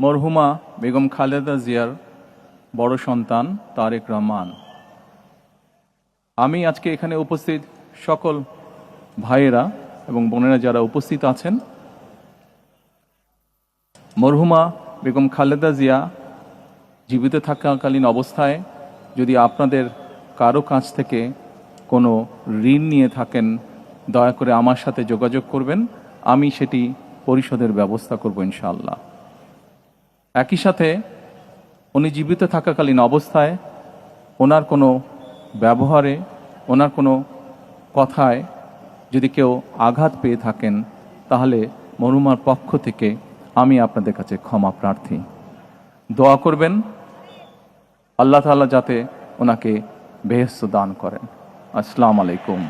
মরহুমা বেগম খালেদা জিয়ার বড় সন্তান তারেক রহমান। আমি আজকে এখানে উপস্থিত সকল ভাইয়েরা এবং বোনেরা যারা উপস্থিত আছেন, মরহুমা বেগম খালেদা জিয়া জীবিত থাকাকালীন অবস্থায় যদি আপনাদের কারো কাছ থেকে কোনো ঋণ নিয়ে থাকেন, দয়া করে আমার সাথে যোগাযোগ করবেন, আমি সেটি পরিশোধের ব্যবস্থা করব ইনশাআল্লাহ। একই সাথে উনি জীবিত থাকাকালীন অবস্থায় ওনার কোনো ব্যবহারে, ওনার কোনো কথায় যদি কেউ আঘাত পেয়ে থাকেন, তাহলে মরহুমার পক্ষ থেকে আমি আপনাদের কাছে ক্ষমা প্রার্থী। দোয়া করবেন আল্লাহ তাআলা যাতে ওনাকে বেহেশত দান করেন। আসসালামু আলাইকুম।